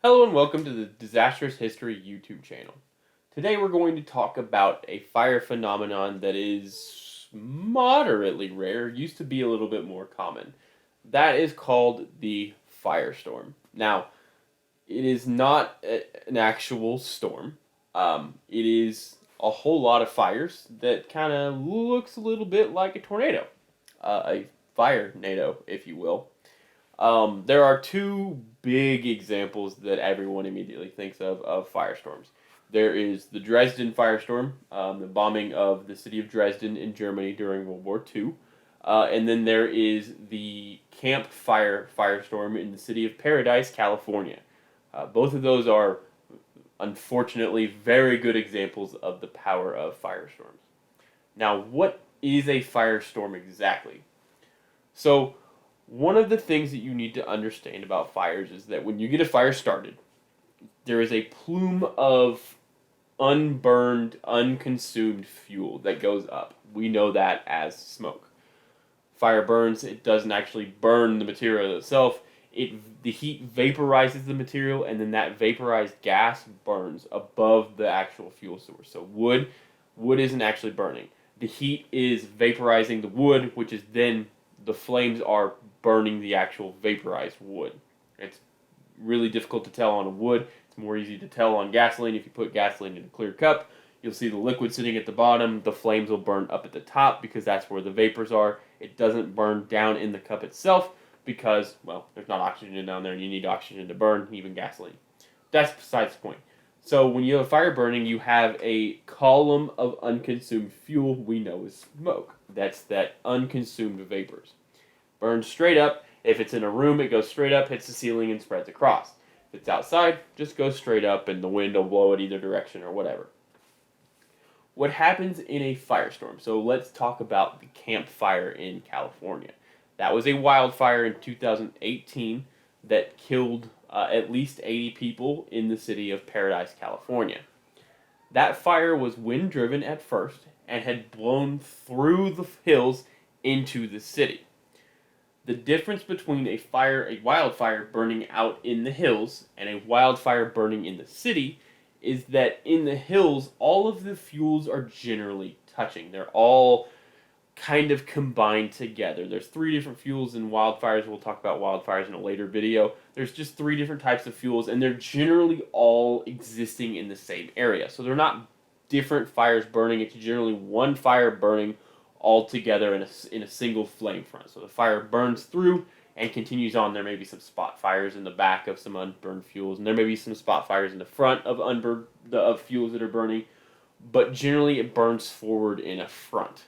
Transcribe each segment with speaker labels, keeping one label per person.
Speaker 1: Hello and welcome to the Disastrous History YouTube channel. Today we're going to talk about a fire phenomenon that is moderately rare, used to be a little bit more common. That is called the firestorm. Now, it is not an actual storm. It is a whole lot of fires that kind of looks a little bit like a tornado, a fire nado, if you will. There are two big examples that everyone immediately thinks of firestorms. There is the Dresden firestorm, the bombing of the city of Dresden in Germany during World War II. And then there is the Camp Fire firestorm in the city of Paradise, California. Both of those are, unfortunately, very good examples of the power of firestorms. Now, what is a firestorm exactly? So, one of the things that you need to understand about fires is that when you get a fire started, there is a plume of unburned, unconsumed fuel that goes up. We know that as smoke. Fire burns, it doesn't actually burn the material itself. The heat vaporizes the material, and then that vaporized gas burns above the actual fuel source. So wood isn't actually burning. The heat is vaporizing the wood, which is then the flames are burning the actual vaporized wood. It's really difficult to tell on a wood. It's more easy to tell on gasoline. If you put gasoline in a clear cup, you'll see the liquid sitting at the bottom. The flames will burn up at the top because that's where the vapors are. It doesn't burn down in the cup itself because, well, there's not oxygen down there and you need oxygen to burn, even gasoline. That's besides the point. So when you have a fire burning, you have a column of unconsumed fuel we know as smoke. That's that unconsumed vapors. Burns straight up. If it's in a room, it goes straight up, hits the ceiling, and spreads across. If it's outside, just goes straight up, and the wind will blow it either direction or whatever. What happens in a firestorm? So let's talk about the Camp Fire in California. That was a wildfire in 2018 that killed at least 80 people in the city of Paradise, California. That fire was wind driven at first and had blown through the hills into the city. The difference between a wildfire burning out in the hills and a wildfire burning in the city is that in the hills all of the fuels are generally touching. They're all kind of combined together. There's three different fuels in wildfires. We'll talk about wildfires in a later video. There's just three different types of fuels, and they're generally all existing in the same area. So they're not different fires burning. It's generally one fire burning all together in a single flame front. So the fire burns through and continues on. There may be some spot fires in the back of some unburned fuels, and there may be some spot fires in the front of of fuels that are burning, but generally it burns forward in a front.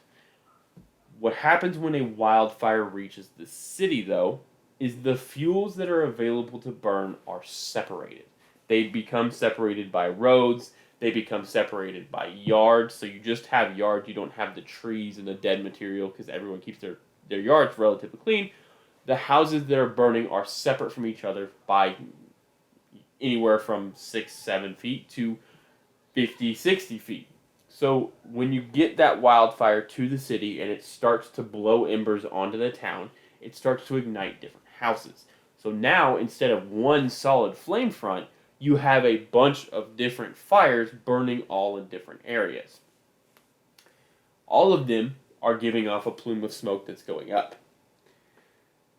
Speaker 1: What happens when a wildfire reaches the city, though, is the fuels that are available to burn are separated. They become separated by roads, they become separated by yards, so you just have yards, you don't have the trees and the dead material because everyone keeps their yards relatively clean. The houses that are burning are separate from each other by anywhere from 6-7 feet to 50-60 feet. So when you get that wildfire to the city and it starts to blow embers onto the town, it starts to ignite different houses. So now, instead of one solid flame front, you have a bunch of different fires burning all in different areas. All of them are giving off a plume of smoke that's going up.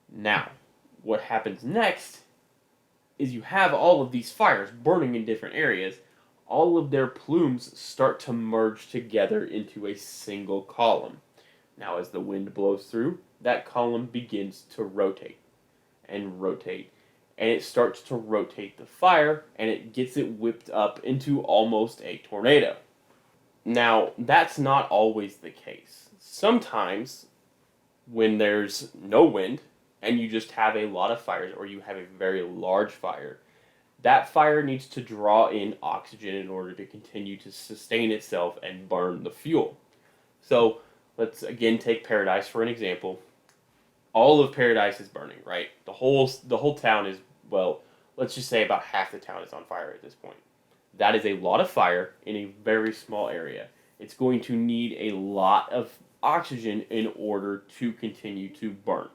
Speaker 1: Now, what happens next is you have all of these fires burning in different areas. All of their plumes start to merge together into a single column. Now, as the wind blows through, that column begins to rotate and rotate, and it starts to rotate the fire, and it gets it whipped up into almost a tornado. Now, that's not always the case. Sometimes, when there's no wind, and you just have a lot of fires, or you have a very large fire, that fire needs to draw in oxygen in order to continue to sustain itself and burn the fuel. So let's again take Paradise for an example. All of Paradise is burning, right? The whole town is, well, let's just say about half the town is on fire at this point. That is a lot of fire in a very small area. It's going to need a lot of oxygen in order to continue to burn.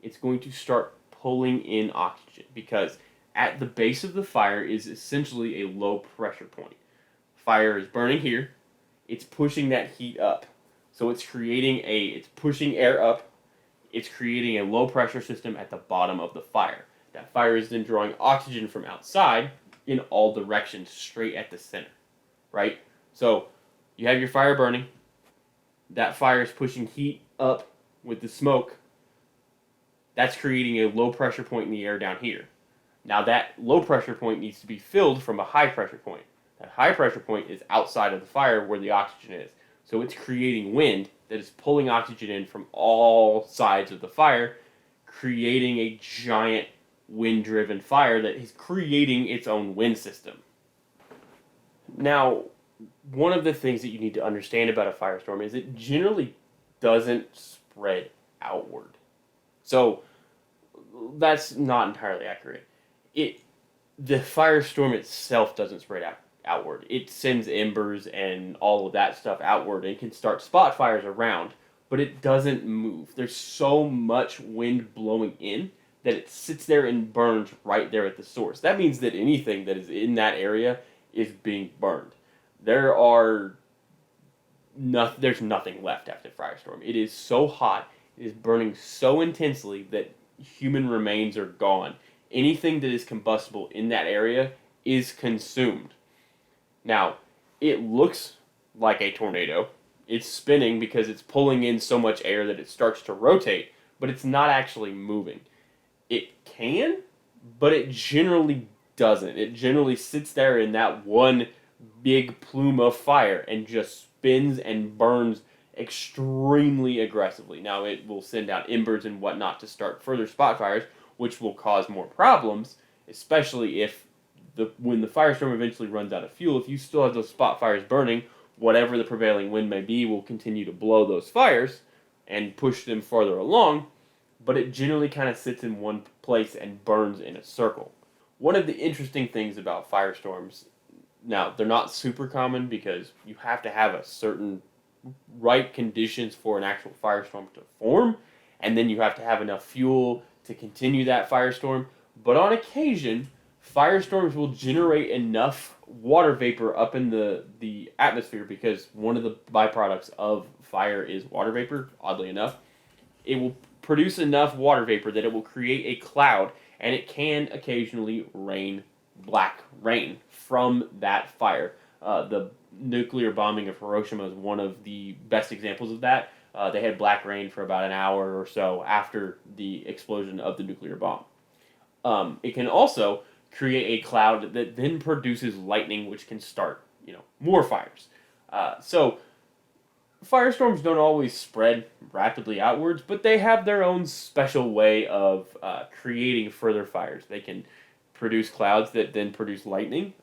Speaker 1: It's going to start pulling in oxygen because At the base of the fire is essentially a low pressure point. Fire is burning here. It's pushing that heat up. So it's pushing air up. It's creating a low pressure system at the bottom of the fire. That fire is then drawing oxygen from outside in all directions straight at the center, right? So you have your fire burning. That fire is pushing heat up with the smoke. That's creating a low pressure point in the air down here. Now that low pressure point needs to be filled from a high pressure point. That high pressure point is outside of the fire where the oxygen is. So it's creating wind that is pulling oxygen in from all sides of the fire, creating a giant wind-driven fire that is creating its own wind system. Now, one of the things that you need to understand about a firestorm is it generally doesn't spread outward. So that's not entirely accurate. The firestorm itself doesn't spread outward. It sends embers and all of that stuff outward and can start spot fires around, but it doesn't move. There's so much wind blowing in that it sits there and burns right there at the source. That means that anything that is in that area is being burned. There's nothing left after firestorm. It is so hot, it is burning so intensely that human remains are gone. Anything that is combustible in that area is consumed. Now, it looks like a tornado. It's spinning because it's pulling in so much air that it starts to rotate, but it's not actually moving. It can, but it generally doesn't. It generally sits there in that one big plume of fire and just spins and burns extremely aggressively. Now, it will send out embers and whatnot to start further spot fires, which will cause more problems, especially if when the firestorm eventually runs out of fuel. If you still have those spot fires burning, whatever the prevailing wind may be will continue to blow those fires and push them farther along, but it generally kind of sits in one place and burns in a circle. One of the interesting things about firestorms, now they're not super common because you have to have a certain right conditions for an actual firestorm to form, and then you have to have enough fuel to continue that firestorm. But on occasion, firestorms will generate enough water vapor up in the atmosphere, because one of the byproducts of fire is water vapor, oddly enough. It will produce enough water vapor that it will create a cloud, and it can occasionally rain black rain from that fire. The nuclear bombing of Hiroshima is one of the best examples of that. They had black rain for about an hour or so after the explosion of the nuclear bomb. It can also create a cloud that then produces lightning, which can start, more fires. So firestorms don't always spread rapidly outwards, but they have their own special way of creating further fires. They can produce clouds that then produce lightning.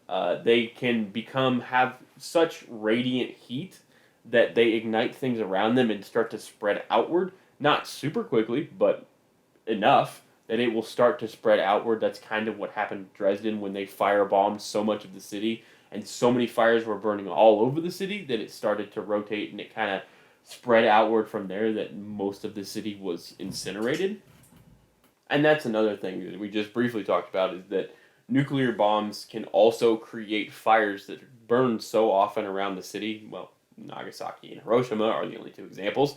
Speaker 1: They can have such radiant heat that they ignite things around them and start to spread outward. Not super quickly, but enough that it will start to spread outward. That's kind of what happened in Dresden when they firebombed so much of the city, and so many fires were burning all over the city that it started to rotate, and it kind of spread outward from there that most of the city was incinerated. And that's another thing that we just briefly talked about, is that nuclear bombs can also create fires that burn so often around the city. Well, Nagasaki and Hiroshima are the only two examples,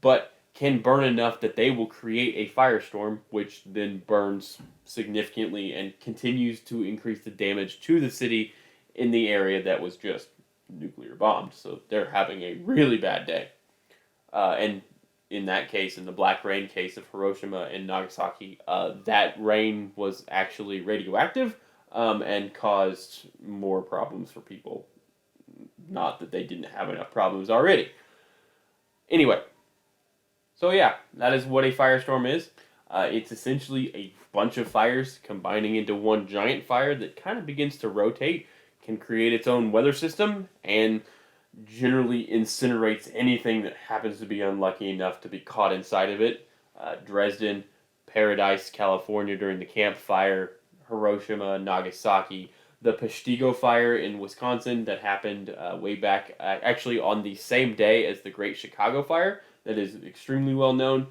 Speaker 1: but can burn enough that they will create a firestorm, which then burns significantly and continues to increase the damage to the city in the area that was just nuclear bombed. So they're having a really bad day. And in that case, in the black rain case of Hiroshima and Nagasaki, that rain was actually radioactive and caused more problems for people. Not that they didn't have enough problems already. Anyway, so yeah, that is what a firestorm is. It's essentially a bunch of fires combining into one giant fire that kind of begins to rotate, can create its own weather system, and generally incinerates anything that happens to be unlucky enough to be caught inside of it. Dresden, Paradise, California during the Camp Fire, Hiroshima, Nagasaki, the Peshtigo Fire in Wisconsin that happened way back, actually on the same day as the Great Chicago Fire, that is extremely well known.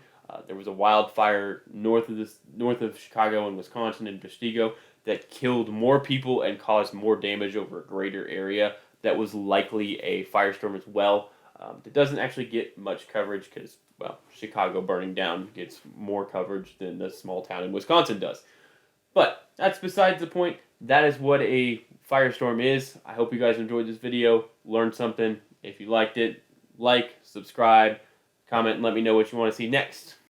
Speaker 1: There was a wildfire north of Chicago in Wisconsin in Peshtigo that killed more people and caused more damage over a greater area. That was likely a firestorm as well. It doesn't actually get much coverage because, well, Chicago burning down gets more coverage than the small town in Wisconsin does. But that's besides the point. That is what a firestorm is. I hope you guys enjoyed this video, learned something. If you liked it, like, subscribe, comment, and let me know what you want to see next.